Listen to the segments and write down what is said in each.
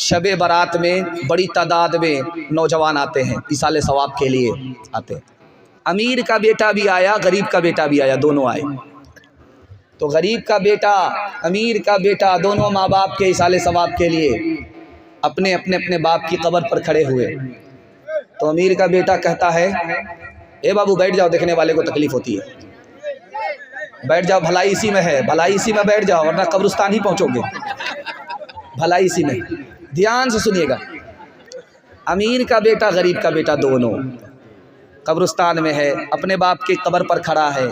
शबे बारात में बड़ी तादाद में नौजवान आते हैं, इसाले सवाब के लिए आते हैं। अमीर का बेटा भी आया, गरीब का बेटा भी आया, दोनों आए। तो गरीब का बेटा, अमीर का बेटा, दोनों माँ बाप के इसाले सवाब के लिए अपने अपने अपने बाप की कब्र पर खड़े हुए। तो अमीर का बेटा कहता है, ए बाबू बैठ जाओ, देखने वाले को तकलीफ़ होती है, बैठ जाओ, भलाई इसी में है, भलाई इसी में बैठ जाओ, वरना कब्रिस्तान ही पहुँचोगे, भलाई इसी में। ध्यान से सुनिएगा, अमीर का बेटा गरीब का बेटा दोनों कब्रिस्तान में है, अपने बाप की कब्र पर खड़ा है।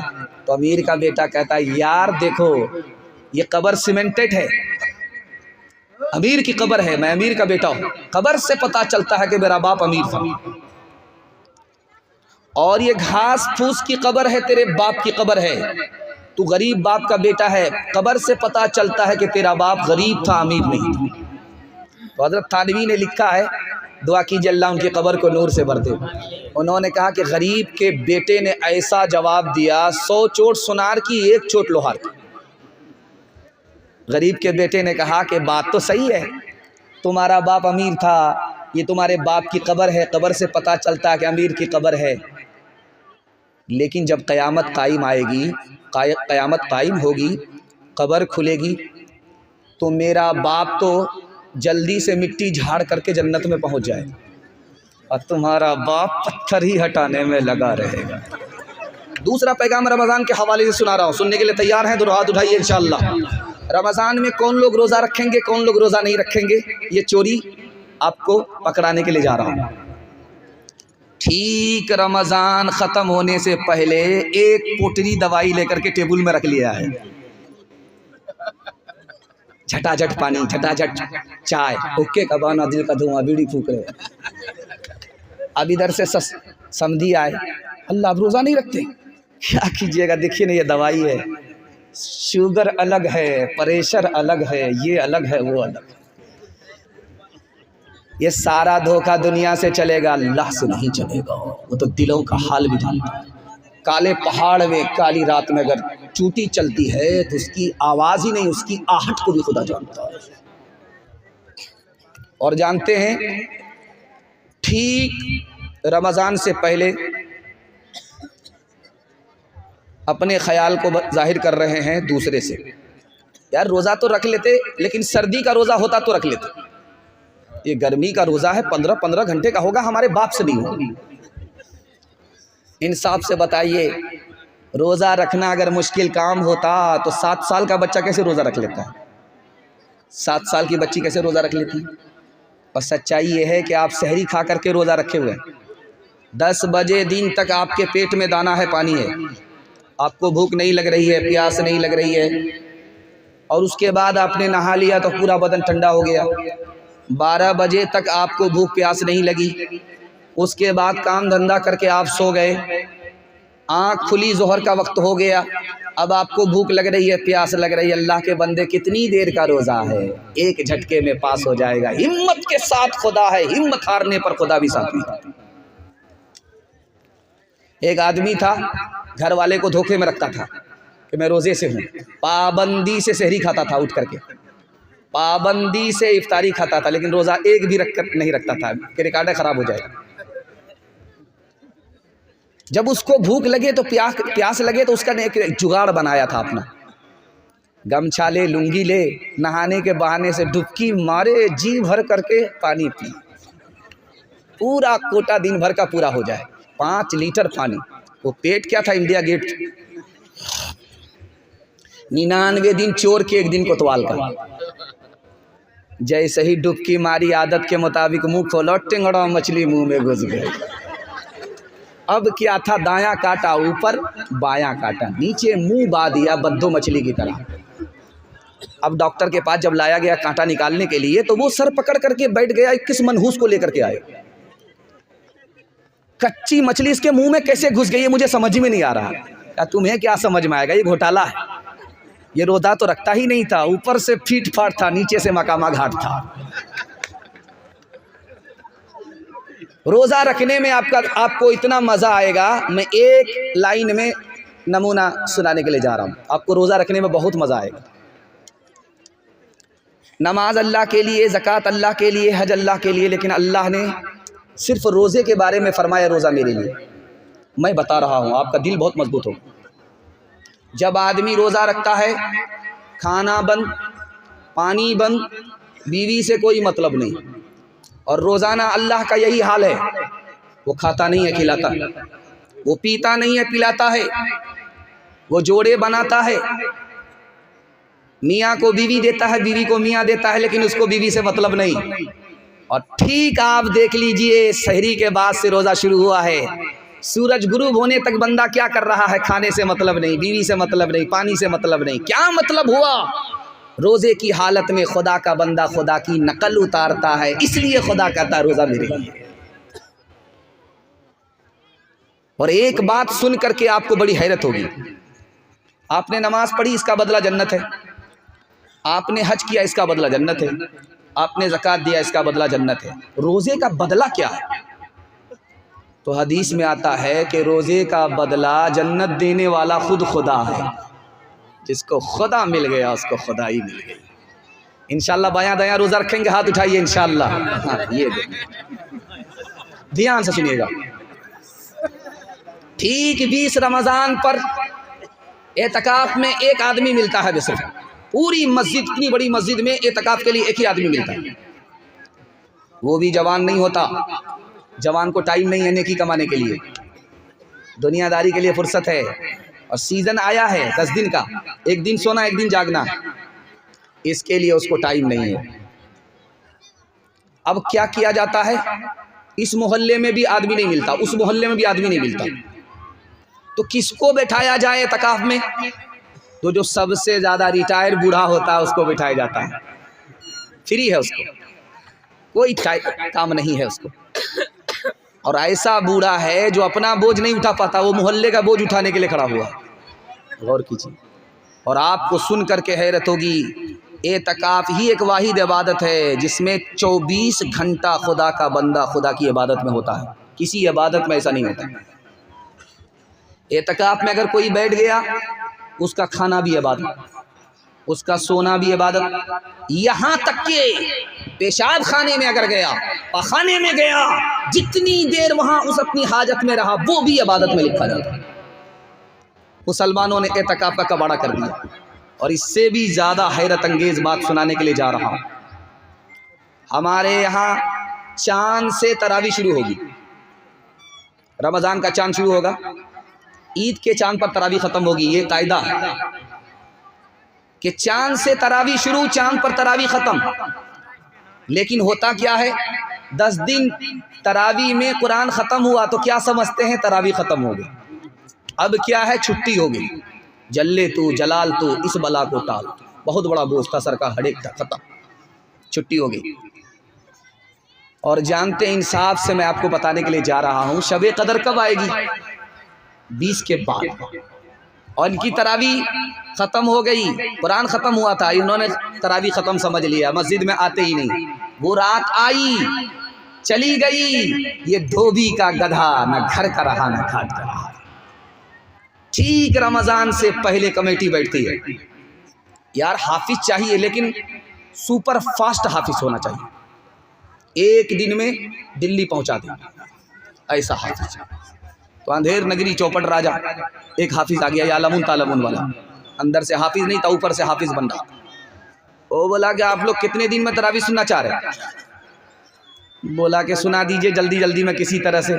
तो अमीर का बेटा कहता है, यार देखो ये कब्र सीमेंटेड है, अमीर की कब्र है, मैं अमीर का बेटा हूँ, कब्र से पता चलता है कि मेरा बाप अमीर था। और ये घास फूस की कब्र है, तेरे बाप की कब्र है, तू गरीब बाप का बेटा है, कब्र से पता चलता है कि तेरा बाप गरीब था, अमीर नहीं था। तो हज़रत थानवी ने लिखा है, दुआ कीजिए अल्लाह उनकी कब्र को नूर से भर दे। उन्होंने कहा कि गरीब के बेटे ने ऐसा जवाब दिया, 100 चोट सुनार की, 1 चोट लोहार की। गरीब के बेटे ने कहा कि बात तो सही है, तुम्हारा बाप अमीर था, ये तुम्हारे बाप की कब्र है, कब्र से पता चलता है कि अमीर की कब्र है, लेकिन जब क़यामत कायम आएगी, क़यामत कायम होगी, कब्र खुलेगी, तो मेरा बाप तो जल्दी से मिट्टी झाड़ करके जन्नत में पहुंच जाए और तुम्हारा बाप पत्थर ही हटाने में लगा रहेगा। दूसरा पैगाम रमज़ान के हवाले से सुना रहा हूँ, सुनने के लिए तैयार हैं तो हाथ उठाइए इंशाअल्लाह। रमज़ान में कौन लोग रोज़ा रखेंगे, कौन लोग रोज़ा नहीं रखेंगे, ये चोरी आपको पकड़ाने के लिए जा रहा हूँ। ठीक रमज़ान ख़त्म होने से पहले एक पोटली दवाई लेकर के टेबल में रख लिया है, झटाझट पानी, झटाझट चाय, हुक्के का बहाना, दिल का धुआं, बीड़ी फूक रहे। अब इधर से समधी आए, अल्लाह आप रोज़ा नहीं रखते, क्या कीजिएगा, देखिए ना ये दवाई है, शुगर अलग है, प्रेशर अलग है, ये अलग है, वो अलग है। ये सारा धोखा दुनिया से चलेगा, अल्लाह से नहीं चलेगा। वो तो दिलों का हाल भी जानता है। काले पहाड़ में काली रात में अगर चूटी चलती है तो उसकी आवाज़ ही नहीं, उसकी आहट को भी खुदा जानता है। और जानते हैं, ठीक रमज़ान से पहले अपने ख्याल को जाहिर कर रहे हैं दूसरे से, यार रोज़ा तो रख लेते, लेकिन सर्दी का रोज़ा होता तो रख लेते, ये गर्मी का रोज़ा है, 15-15 घंटे का होगा, हमारे बाप से नहीं होगा। इंसाफ से बताइए, रोज़ा रखना अगर मुश्किल काम होता तो 7 साल का बच्चा कैसे रोज़ा रख लेता है, 7 साल की बच्ची कैसे रोज़ा रख लेती है। और सच्चाई ये है कि आप सहरी खा करके रोज़ा रखे हुए हैं, 10 बजे दिन तक आपके पेट में दाना है, पानी है, आपको भूख नहीं लग रही है, प्यास नहीं लग रही है, और उसके बाद आपने नहा लिया तो पूरा बदन ठंडा हो गया। 12 बजे तक आपको भूख प्यास नहीं लगी, उसके बाद काम धंधा करके आप सो गए, आँख खुली, ज़ोहर का वक्त हो गया, अब आपको भूख लग रही है, प्यास लग रही है। अल्लाह के बंदे, कितनी देर का रोज़ा है, एक झटके में पास हो जाएगा। हिम्मत के साथ खुदा है, हिम्मत हारने पर खुदा भी साथ नहीं। एक आदमी था, घर वाले को धोखे में रखता था कि मैं रोज़े से हूँ, पाबंदी से सहरी खाता था, उठ करके पाबंदी से इफ्तारी खाता था, लेकिन रोज़ा एक भी रख कर नहीं रखता था कि रिकॉर्ड ख़राब हो जाएगा। जब उसको भूख लगे तो प्यास लगे तो उसका एक जुगाड़ बनाया था अपना, गमछा ले, लुंगी ले, नहाने के बहाने से डुबकी मारे, जी भर करके पानी पी, पूरा कोटा दिन भर का पूरा हो जाए, 5 लीटर पानी। वो पेट क्या था, इंडिया गेट। 99 दिन चोर के, 1 दिन कोतवाल का। जैसे ही डुबकी मारी, आदत के मुताबिक मुंह खोला, टिंगड़ा मछली मुंह में घुस गई। अब क्या था, दायां काटा ऊपर, बायां काटा नीचे, मुंह बा दिया बद्दो मछली की तरह। अब डॉक्टर के पास जब लाया गया कांटा निकालने के लिए, तो वो सर पकड़ करके बैठ गया, किस मनहूस को लेकर के आए। कच्ची मछली इसके मुंह में कैसे घुस गई है, मुझे समझ में नहीं आ रहा। क्या तुम्हें क्या समझ में आएगा, ये घोटाला है। ये रोज़ा तो रखता ही नहीं था, ऊपर से फीट फाट था, नीचे से मकामा घाट था। रोज़ा रखने में आपको इतना मज़ा आएगा, मैं एक लाइन में नमूना सुनाने के लिए जा रहा हूँ, आपको रोज़ा रखने में बहुत मज़ा आएगा। नमाज अल्लाह के लिए, ज़कात अल्लाह के लिए, हज अल्लाह के लिए, लेकिन अल्लाह ने सिर्फ रोज़े के बारे में फ़रमाया रोज़ा मेरे लिए। मैं बता रहा हूँ, आपका दिल बहुत मजबूत हो। जब आदमी रोज़ा रखता है, खाना बंद, पानी बंद, बीवी से कोई मतलब नहीं, और रोज़ाना अल्लाह का यही हाल है, वो खाता नहीं है खिलाता, वो पीता नहीं है पिलाता है, वो जोड़े बनाता है, मियाँ को बीवी देता है, बीवी को मियाँ देता है, लेकिन उसको बीवी से मतलब नहीं। और ठीक आप देख लीजिए, सहरी के बाद से रोज़ा शुरू हुआ है, सूरज गुरूब होने तक बंदा क्या कर रहा है? खाने से मतलब नहीं, बीवी से मतलब नहीं, पानी से मतलब नहीं। क्या मतलब हुआ? रोज़े की हालत में खुदा का बंदा खुदा की नकल उतारता है, इसलिए खुदा कहता है रोज़ा मेरे लिए। और एक बात सुन करके आपको बड़ी हैरत होगी, आपने नमाज पढ़ी, इसका बदला जन्नत है, आपने हज किया, इसका बदला जन्नत है, आपने ज़कात दिया, इसका बदला जन्नत है। रोज़े का बदला क्या है? तो हदीस में आता है कि रोज़े का बदला जन्नत देने वाला खुद खुदा है। जिसको खुदा मिल गया उसको खुदा ही मिल गई। इंशाल्लाह बायां दायां रोज़ा रखेंगे, हाथ उठाइए इंशाल्लाह। हाँ, ये ध्यान से सुनिएगा। ठीक 20 रमज़ान पर एतकाफ में एक आदमी मिलता है, सिर्फ पूरी मस्जिद, इतनी बड़ी मस्जिद में एतकाफ के लिए एक ही आदमी मिलता है। वो भी जवान नहीं होता, जवान को टाइम नहीं है नेकी कमाने के लिए, दुनियादारी के लिए फुर्सत है, और सीज़न आया है 10 दिन का, एक दिन सोना एक दिन जागना, इसके लिए उसको टाइम नहीं है। अब क्या किया जाता है? इस मोहल्ले में भी आदमी नहीं मिलता, उस मोहल्ले में भी आदमी नहीं मिलता, तो किसको बैठाया जाए एतकाफ में? तो जो सबसे ज़्यादा रिटायर बूढ़ा होता है उसको बैठाया जाता है। फ्री है, उसको कोई काम नहीं है उसको। और ऐसा बूढ़ा है जो अपना बोझ नहीं उठा पाता, वो मोहल्ले का बोझ उठाने के लिए खड़ा हुआ। गौर कीजिए। और आपको सुन करके हैरत होगी, एतकाफ ही एक वाहिद इबादत है जिसमें 24 घंटा खुदा का बंदा खुदा की इबादत में होता है। किसी इबादत में ऐसा नहीं होता। एतकाफ में अगर कोई बैठ गया, उसका खाना भी इबादत, उसका सोना भी इबादत, यहाँ तक के पेशाब खाने में अगर गया, पखाने में गया, जितनी देर वहाँ उस अपनी हाजत में रहा, वो भी इबादत में लिखा जाता है। मुसलमानों ने एतकाफ का कबाड़ा कर दिया। और इससे भी ज़्यादा हैरत अंगेज़ बात सुनाने के लिए जा रहा हूँ। हमारे यहाँ चाँद से तरावी शुरू होगी, रमज़ान का चाँद शुरू होगा, ईद के चाँद पर तरावी ख़त्म होगी। ये कायदा है कि चाँद से तरावी शुरू, चाँद पर तरावी ख़त्म। लेकिन होता क्या है, 10 दिन तरावी में कुरान ख़त्म हुआ तो क्या समझते हैं? तरावी ख़त्म हो गई। अब क्या है? छुट्टी हो गई। जल्ले तू जलाल तू इस बला को टाल, बहुत बड़ा बोझ था सर का, हड़ेक था, ख़त्म, छुट्टी हो गई। और जानते इंसाफ से मैं आपको बताने के लिए जा रहा हूँ, शब कदर कब आएगी? 20 के बाद। और इनकी तरावी ख़त्म हो गई, कुरान ख़त्म हुआ था, इन्होंने तरावी ख़त्म समझ लिया, मस्जिद में आते ही नहीं। वो रात आई, चली गई, ये धोबी का गधा, न घर का रहा न घाट का रहा। ठीक रमज़ान से पहले कमेटी बैठती है, यार हाफिज चाहिए, लेकिन सुपर फास्ट हाफिज होना चाहिए, एक दिन में दिल्ली पहुंचा दे, ऐसा हाफिज। तो अंधेर नगरी चौपट राजा एक हाफिज आ गया, यालमुन तालमुन वाला, अंदर से हाफिज नहीं था, ऊपर से हाफिज बन रहा। वो बोला कि आप लोग कितने दिन में तरावी सुनना चाह रहे? बोला कि सुना दीजिए जल्दी जल्दी में, किसी तरह से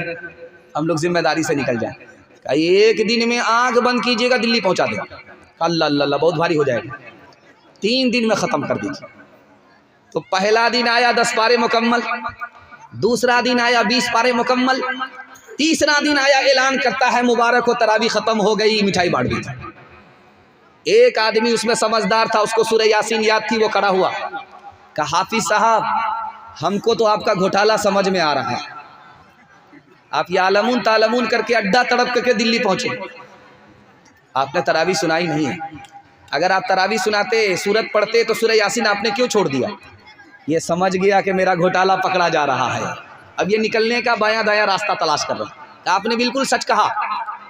हम लोग जिम्मेदारी से निकल जाए। एक दिन में आँख बंद कीजिएगा, दिल्ली पहुंचा देगा। अल्लाह अल्लाह, बहुत भारी हो जाएगा, 3 दिन में ख़त्म कर दीजिए। तो पहला दिन आया 10 पारे मुकम्मल, दूसरा दिन आया 20 पारे मुकम्मल, तीसरा दिन आया ऐलान करता है मुबारक हो तरावी ख़त्म हो गई, मिठाई बांट दी। एक आदमी उसमें समझदार था, उसको सूरह यासीन याद थी, वो खड़ा हुआ, कहा हाफिज साहब हमको तो आपका घोटाला समझ में आ रहा है, आप यालमुन तालमुन करके अड्डा तड़प करके दिल्ली पहुँचे, आपने तरावी सुनाई नहीं है। अगर आप तरावी सुनाते, सूरत पढ़ते, तो सूरह यासीन आपने क्यों छोड़ दिया? ये समझ गया कि मेरा घोटाला पकड़ा जा रहा है, अब ये निकलने का बायां दायां रास्ता तलाश कर रहा है। आपने बिल्कुल सच कहा,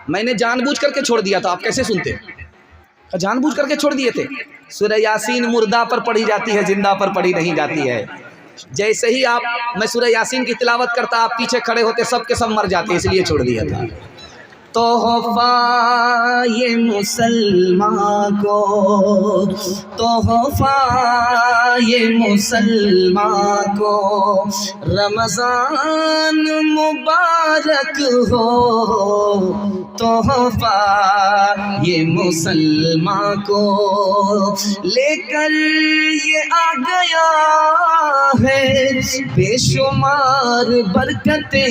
मैंने जानबूझ करके छोड़ दिया था, आप कैसे सुनते? जानबूझ करके छोड़ दिए थे। सूरह यासीन मुर्दा पर पढ़ी जाती है, जिंदा पर पढ़ी नहीं जाती है। जैसे ही मैं सूरह यासीन की तिलावत करता, आप पीछे खड़े होते, सब के सब मर जाते, इसलिए छोड़ दिया था। तोहफा ये मुसलमान को, तोहफा ये मुसलमान को, रमज़ान मुबारक हो। तोहफा ये मुसलमान को लेकर ये आ गया है, बेशुमार बरकतें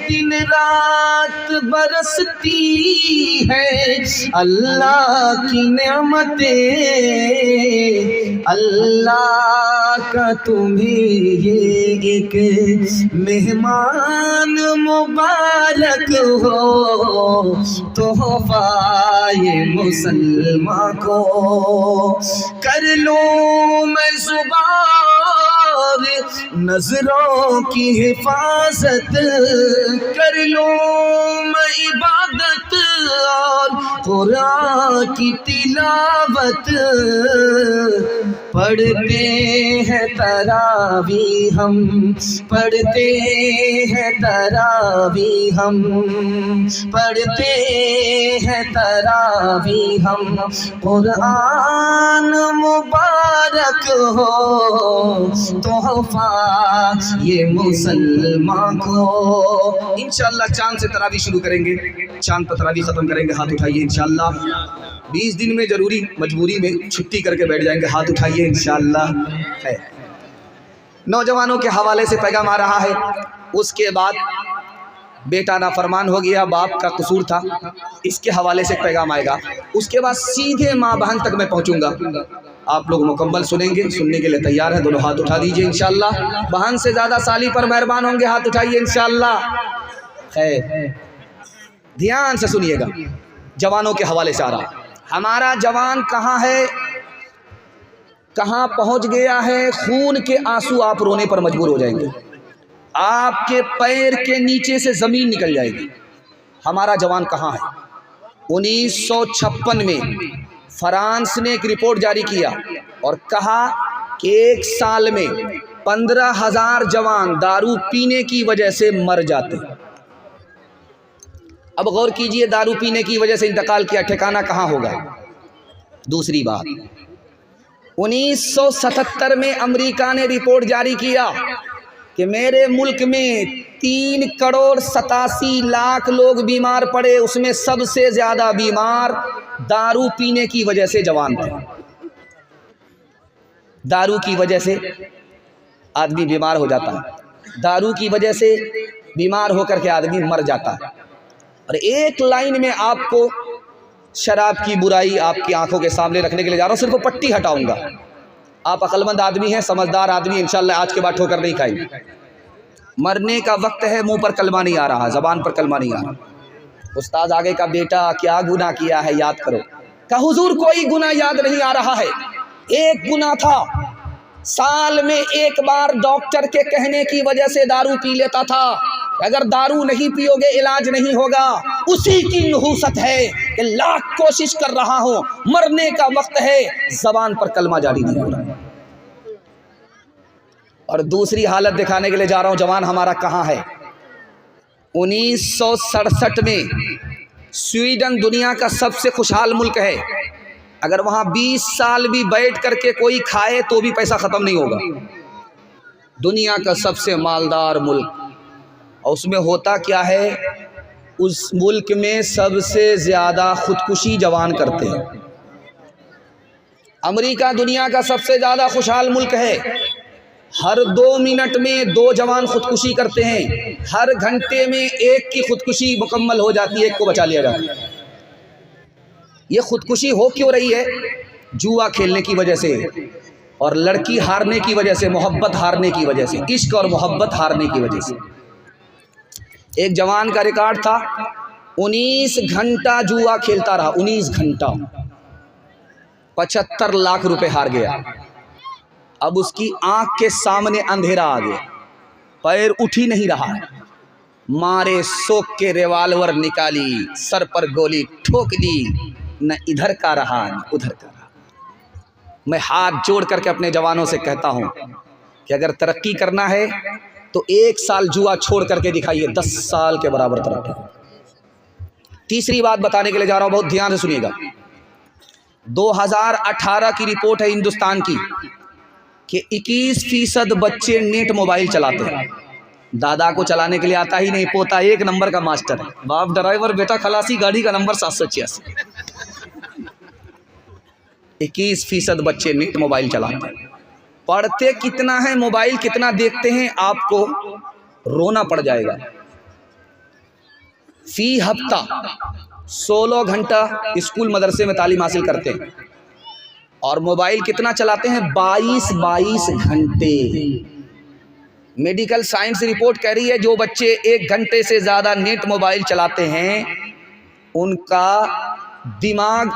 दिन रात बरसती है। अल्लाह की नेमतें, अल्लाह का तुम्हें ये एक मेहमान मुबारक हो। तोहफा ये मुसलमान को कर लो मैं ज़ुबार, नजरों की हिफाजत कर लो मैं इबादत, और कुरान की तिलावत पढ़ते हैं तरावी हम, पढ़ते हैं तरावी हम, पढ़ते हैं तरावी हम। कुरान मुबारक हो तोहफा ये मुसलमान को। इंशाअल्लाह चांद से तरावी शुरू करेंगे, चांद पर तरावी ख़त्म करेंगे। हाथ उठाइए इंशाअल्लाह। 20 दिन में ज़रूरी मजबूरी में छुट्टी करके बैठ जाएंगे। हाथ उठाइए इंशाअल्लाह। है नौजवानों के हवाले से पैगाम आ रहा है। उसके बाद बेटा नाफरमान हो गया, बाप का कसूर था, इसके हवाले से पैगाम आएगा। उसके बाद सीधे माँ बहन तक मैं पहुँचूँगा। आप लोग मुकम्मल सुनेंगे, सुनने के लिए तैयार हैं? दोनों हाथ उठा दीजिए इंशाअल्लाह। बहन से ज़्यादा साली पर मेहरबान होंगे, हाथ उठाइए इंशाअल्लाह। है ध्यान से सुनिएगा, जवानों के हवाले से आ रहा। हमारा जवान कहाँ है, कहाँ पहुँच गया है, खून के आंसू आप रोने पर मजबूर हो जाएंगे। आपके पैर के नीचे से ज़मीन निकल जाएगी। हमारा जवान कहाँ है? 1956 में फ्रांस ने एक रिपोर्ट जारी किया और कहा कि 1 साल में 15,000 जवान दारू पीने की वजह से मर जाते हैं। अब गौर कीजिए, दारू पीने की वजह से इंतकाल किया, ठिकाना कहाँ होगा? दूसरी बात, 1977 में अमेरिका ने रिपोर्ट जारी किया कि मेरे मुल्क में 3,87,00,000 लोग बीमार पड़े, उसमें सबसे ज़्यादा बीमार दारू पीने की वजह से जवान थे। दारू की वजह से आदमी बीमार हो जाता है, दारू की वजह से बीमार होकर के आदमी मर जाता है। और एक लाइन में आपको शराब की बुराई आपकी आंखों के सामने रखने के लिए जा रहा हूँ, सिर्फ पट्टी हटाऊंगा। आप अक्लमंद आदमी हैं, समझदार आदमी, इंशाल्लाह आज के बाद ठोकर नहीं खाएंगे। मरने का वक्त है, मुंह पर कलमा नहीं आ रहा, ज़बान पर कलमा नहीं आ रहा। उस्ताद आगे का बेटा क्या गुनाह किया है याद करो। का हुजूर कोई गुनाह याद नहीं आ रहा है। एक गुनाह था, साल में एक बार डॉक्टर के कहने की वजह से दारू पी लेता था। अगर दारू नहीं पियोगे इलाज नहीं होगा। उसी की नहूसत है कि लाख कोशिश कर रहा हूं, मरने का वक्त है, ज़बान पर कलमा जारी नहीं हो रहा। और दूसरी हालत दिखाने के लिए जा रहा हूं, जवान हमारा कहाँ है। 1967 में स्वीडन दुनिया का सबसे खुशहाल मुल्क है। अगर वहाँ 20 साल भी बैठ करके कोई खाए तो भी पैसा ख़त्म नहीं होगा। दुनिया का सबसे मालदार मुल्क, और उसमें होता क्या है, उस मुल्क में सबसे ज़्यादा खुदकुशी जवान करते हैं। अमेरिका दुनिया का सबसे ज़्यादा खुशहाल मुल्क है। हर 2 मिनट में 2 जवान खुदकुशी करते हैं। हर घंटे में एक की खुदकुशी मुकम्मल हो जाती है, एक को बचा लिया जाता है। ये खुदकुशी हो क्यों रही है? जुआ खेलने की वजह से, और लड़की हारने की वजह से, मोहब्बत हारने की वजह से, इश्क और मोहब्बत हारने की वजह से। एक जवान का रिकॉर्ड था, 19 घंटा जुआ खेलता रहा, 19 घंटा, 75 लाख रुपए हार गया। अब उसकी आंख के सामने अंधेरा आ गया, पैर उठ ही नहीं रहा है। मारे सोख के रिवाल्वर निकाली, सर पर गोली ठोक दी, न इधर का रहा न उधर का रहा। मैं हाथ जोड़ करके अपने जवानों से कहता हूँ कि अगर तरक्की करना है तो 1 साल जुआ छोड़ करके दिखाइए, 10 साल के बराबर तरक्की। तीसरी बात बताने के लिए जा रहा हूँ, बहुत ध्यान से सुनिएगा। 2018 की रिपोर्ट है हिंदुस्तान की कि 21% बच्चे नेट मोबाइल चलाते हैं। दादा को चलाने के लिए आता ही नहीं, पोता 1 नंबर का मास्टर है, बाप ड्राइवर, बेटा खलासी, गाड़ी का नंबर 786। 21% बच्चे नेट मोबाइल चलाते हैं। पढ़ते कितना है, मोबाइल कितना देखते हैं, आपको रोना पड़ जाएगा। फी हफ्ता 16 घंटा स्कूल मदरसे में तालीम हासिल करते हैं और मोबाइल कितना चलाते हैं, 22 घंटे। मेडिकल साइंस रिपोर्ट कह रही है जो बच्चे 1 घंटे से ज़्यादा नेट मोबाइल चलाते हैं उनका दिमाग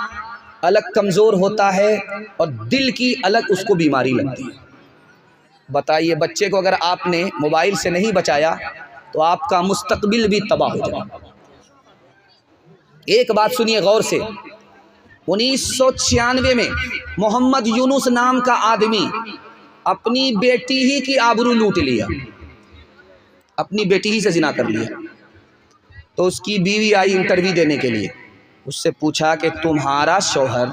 अलग कमज़ोर होता है और दिल की अलग उसको बीमारी लगती है। बताइए, बच्चे को अगर आपने मोबाइल से नहीं बचाया तो आपका मुस्तकबिल भी तबाह हो जाएगा। एक बात सुनिए गौर से, 1996 में मोहम्मद यूनुस नाम का आदमी अपनी बेटी ही की आबरू लूट लिया, अपनी बेटी ही से जिना कर लिया। तो उसकी बीवी आई इंटरव्यू देने के लिए, उससे पूछा कि तुम्हारा शौहर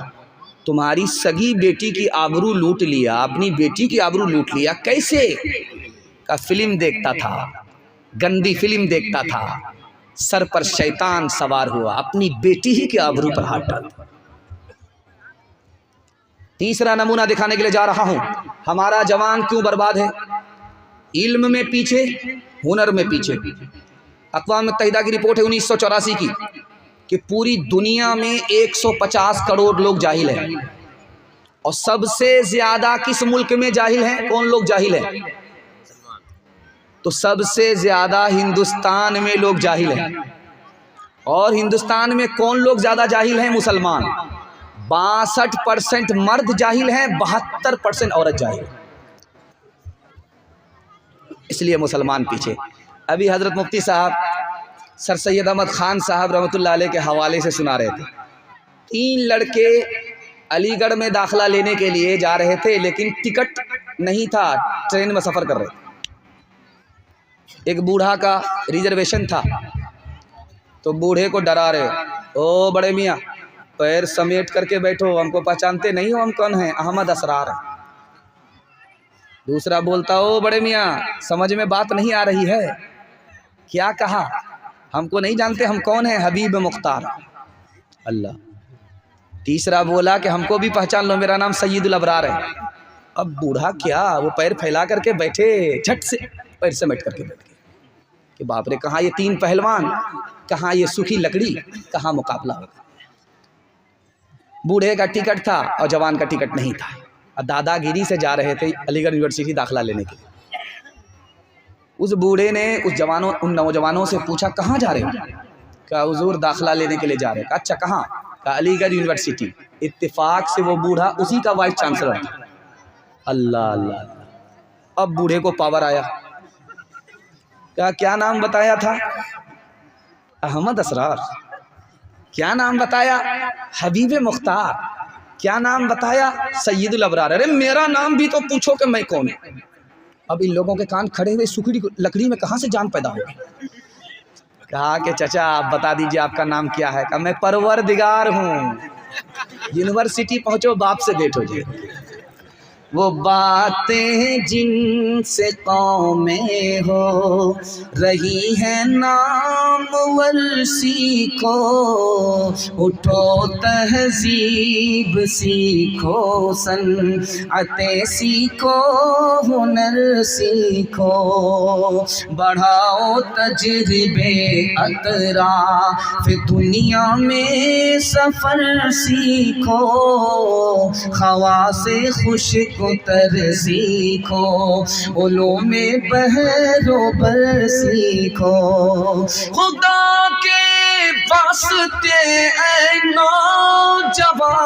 तुम्हारी सगी बेटी की आबरू लूट लिया, अपनी बेटी की आबरू लूट लिया, कैसे? का फिल्म देखता था, गंदी फिल्म देखता था, सर पर शैतान सवार हुआ, अपनी बेटी ही के आबरू पर हाथ डाल। तीसरा नमूना दिखाने के लिए जा रहा हूं, हमारा जवान क्यों बर्बाद है। इल्म में पीछे, हुनर में पीछे। अक़वाम मुत्तहिदा की रिपोर्ट है 1984 की कि पूरी दुनिया में 150 करोड़ लोग जाहिल हैं और सबसे ज़्यादा किस मुल्क में जाहिल हैं? कौन लोग जाहिल हैं? तो सबसे ज़्यादा हिंदुस्तान में लोग जाहिल हैं। और हिंदुस्तान में कौन लोग ज़्यादा जाहिल हैं? मुसलमान। 62% मर्द जाहिल हैं, 72% औरत जाहिल। इसलिए मुसलमान पीछे। अभी हज़रत मुफ्ती साहब सर सैयद अहमद ख़ान साहब रहमतुल्लाह अलैह के हवाले से सुना रहे थे। 3 लड़के अलीगढ़ में दाखिला लेने के लिए जा रहे थे, लेकिन टिकट नहीं था, ट्रेन में सफ़र कर रहे थे। एक बूढ़ा का रिजर्वेशन था, तो बूढ़े को डरा रहे, ओ बड़े मियाँ पैर समेट करके बैठो, हमको पहचानते नहीं हो, हम कौन हैं? अहमद असरार। दूसरा बोलता, ओ बड़े मियाँ समझ में बात नहीं आ रही है, क्या कहा? हमको नहीं जानते, हम कौन हैं? हबीब मुख्तार। अल्लाह। तीसरा बोला कि हमको भी पहचान लो, मेरा नाम सैयदुल अबरार है। अब बूढ़ा क्या, वो पैर फैला करके बैठे, झट से पैर समेट करके बैठ गए कि बाप रे, कहाँ ये 3 पहलवान, कहाँ ये सूखी लकड़ी, कहाँ मुकाबला होगा। बूढ़े का टिकट था और जवान का टिकट नहीं था, और दादागिरी से जा रहे थे अलीगढ़ यूनिवर्सिटी दाखिला लेने के लिए। उस बूढ़े ने उन नौजवानों से पूछा, कहाँ जा रहे हो? क्या हुजूर दाखिला लेने के लिए जा रहे हैं। अच्छा कहाँ? का अलीगढ़ यूनिवर्सिटी। इत्तेफाक से वो बूढ़ा उसी का वाइस चांसलर था। अल्लाह अल्लाह। अब बूढ़े को पावर आया, क्या नाम बताया था? अहमद असरार। क्या नाम बताया? हबीब मुख्तार। क्या नाम बताया? सैयदुल अबरार। अरे मेरा नाम भी तो पूछो कि मैं कौन हूँ। अब इन लोगों के कान खड़े हुए, सूखी लकड़ी में कहाँ से जान पैदा हो? कहा कि चाचा आप बता दीजिए आपका नाम क्या है? कहा मैं परवरदिगार हूँ। यूनिवर्सिटी पहुँचो, बाप से भेंट हो जाए। वो बातें जिनसे कौमें हो रही है नामवर सीखो, उठो तहजीब सीखो, सनअतें सीखो, हुनर सीखो, बढ़ाओ तजर्बे अतराफ़ दुनिया में सफ़र सीखो, ख़वासे खुश तर सीखो, उलूमे बहरो पर सीखो, खुदा के वास्ते ऐ नौजवानों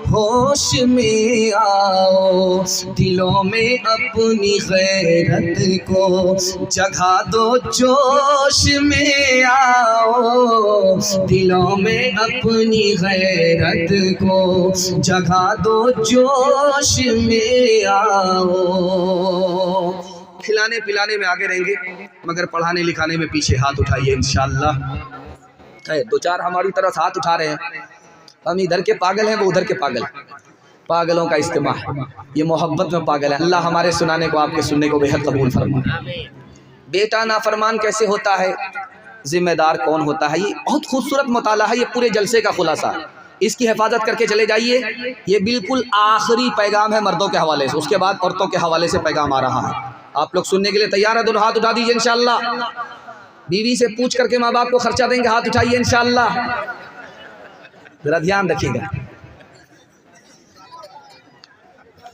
होश में आओ, दिलों में अपनी गैरत को जगा दो, जोश में आओ, दिलों में अपनी गैरत को जगा दो, जोश में आओ। खिलाने पिलाने में आगे रहेंगे मगर पढ़ाने लिखाने में पीछे हाथ उठाइए इंशाअल्लाह। दो चार हमारी तरफ हाथ उठा रहे हैं, हम इधर के पागल हैं, वो उधर के पागल, पागलों का इस्तेमाल है, ये मोहब्बत में पागल है। अल्लाह हमारे सुनाने को आपके सुनने को बेहद कबूल फरमाए। बेटा नाफरमान कैसे होता है, जिम्मेदार कौन होता है, ये बहुत खूबसूरत मुताला है, ये पूरे जलसे का खुलासा है, इसकी हिफाजत करके चले जाइए। ये बिल्कुल आखिरी पैगाम है मर्दों के हवाले से, उसके बाद औरतों के हवाले से पैगाम आ रहा है। आप लोग सुनने के लिए तैयार है? दोनों हाथ उठा दीजिए इंशाअल्लाह। बीवी से पूछ करके माँ बाप को खर्चा देंगे, हाथ उठाइए इंशाअल्लाह। जरा ध्यान रखिएगा।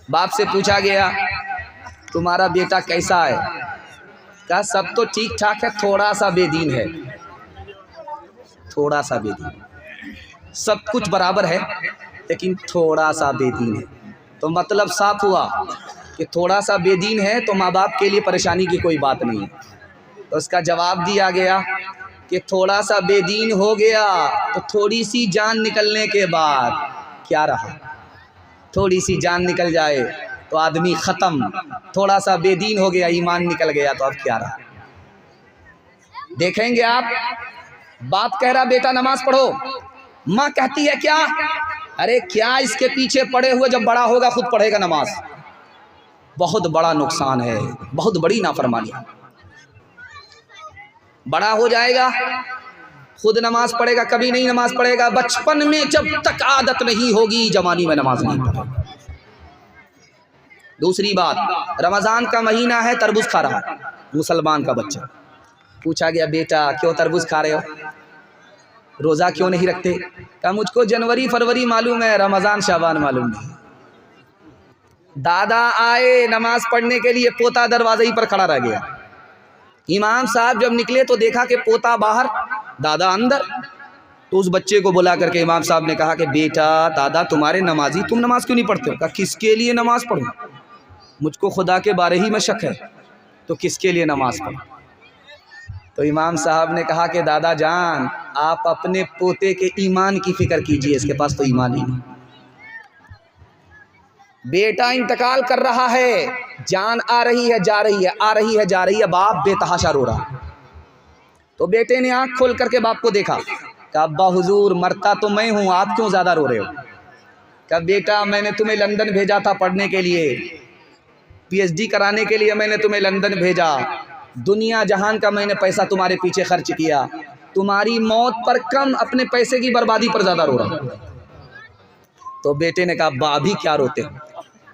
बाप से पूछा गया तुम्हारा बेटा कैसा है, कहा सब तो ठीक ठाक है, थोड़ा सा बेदीन है, थोड़ा सा बेदीन, सब कुछ बराबर है लेकिन थोड़ा सा बेदीन है। तो मतलब साफ हुआ कि थोड़ा सा बेदीन है तो माँ बाप के लिए परेशानी की कोई बात नहीं है। तो उसका जवाब दिया गया कि थोड़ा सा बेदीन हो गया तो थोड़ी सी जान निकलने के बाद क्या रहा, थोड़ी सी जान निकल जाए तो आदमी ख़त्म, थोड़ा सा बेदीन हो गया, ईमान निकल गया तो अब क्या रहा। देखेंगे आप, बाप कह रहा बेटा नमाज पढ़ो, माँ कहती है क्या, अरे क्या इसके पीछे पड़े हुए, जब बड़ा होगा खुद पढ़ेगा नमाज। बहुत बड़ा नुकसान है, बहुत बड़ी नाफरमानी। बड़ा हो जाएगा खुद नमाज पढ़ेगा, कभी नहीं नमाज पढ़ेगा, बचपन में जब तक आदत नहीं होगी जवानी में नमाज नहीं पढ़ेगा। दूसरी बात, रमज़ान का महीना है, तरबूज खा रहा है मुसलमान का बच्चा। पूछा गया बेटा क्यों तरबूज खा रहे हो, रोज़ा क्यों नहीं रखते, कहा मुझको जनवरी फरवरी मालूम है, रमज़ान शाबान मालूम नहीं। दादा आए नमाज पढ़ने के लिए, पोता दरवाजे ही पर खड़ा रह गया। इमाम साहब जब निकले तो देखा कि पोता बाहर, दादा अंदर। तो उस बच्चे को बुला करके इमाम साहब ने कहा कि बेटा दादा तुम्हारे नमाजी, तुम नमाज क्यों नहीं पढ़ते हो। कहा किसके लिए नमाज पढ़ूं, मुझको खुदा के बारे ही में शक है, तो किसके लिए नमाज पढ़ूं। तो इमाम साहब ने कहा कि दादा जान आप अपने पोते के ईमान की फिक्र कीजिए, इसके पास तो ईमान ही नहीं। बेटा इंतकाल कर रहा है, जान आ रही है जा रही है, आ रही है जा रही है, बाप बेतहाशा रो रहा। तो बेटे ने आंख खोल करके बाप को देखा, कहा अब्बा हुजूर मरता तो मैं हूँ, आप क्यों ज़्यादा रो रहे हो। कहा बेटा मैंने तुम्हें लंदन भेजा था पढ़ने के लिए, पीएचडी कराने के लिए मैंने तुम्हें लंदन भेजा, दुनिया जहान का मैंने पैसा तुम्हारे पीछे खर्च किया, तुम्हारी मौत पर कम अपने पैसे की बर्बादी पर ज़्यादा रो रहा। तो बेटे ने कहा अब्बा अभी क्या रोते हो,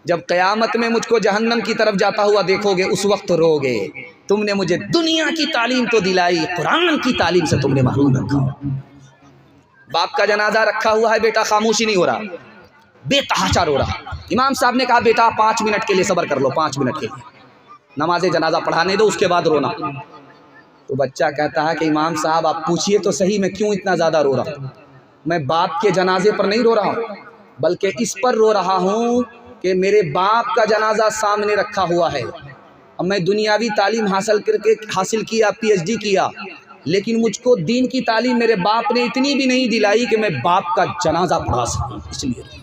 जब क़यामत में मुझको जहन्नम की तरफ जाता हुआ देखोगे उस वक्त रोगे। तुमने मुझे दुनिया की तालीम तो दिलाई, कुरान की तालीम से तुमने महरूम रखा। बाप का जनाजा रखा हुआ है, बेटा खामोशी नहीं हो रहा, बेतहाशा रो रहा। इमाम साहब ने कहा बेटा 5 मिनट के लिए सब्र कर लो, 5 मिनट के लिए नमाज जनाजा पढ़ाने दो, उसके बाद रोना। तो बच्चा कहता है कि इमाम साहब आप पूछिए तो सही मैं क्यों इतना ज़्यादा रो रहा हूँ। मैं बाप के जनाजे पर नहीं रो रहा हूँ, बल्कि इस पर रो रहा हूँ कि मेरे बाप का जनाजा सामने रखा हुआ है। अब मैं दुनियावी तालीम हासिल किया, पीएचडी किया, लेकिन मुझको दीन की तालीम मेरे बाप ने इतनी भी नहीं दिलाई कि मैं बाप का जनाजा पढ़ा सकूँ, इसलिए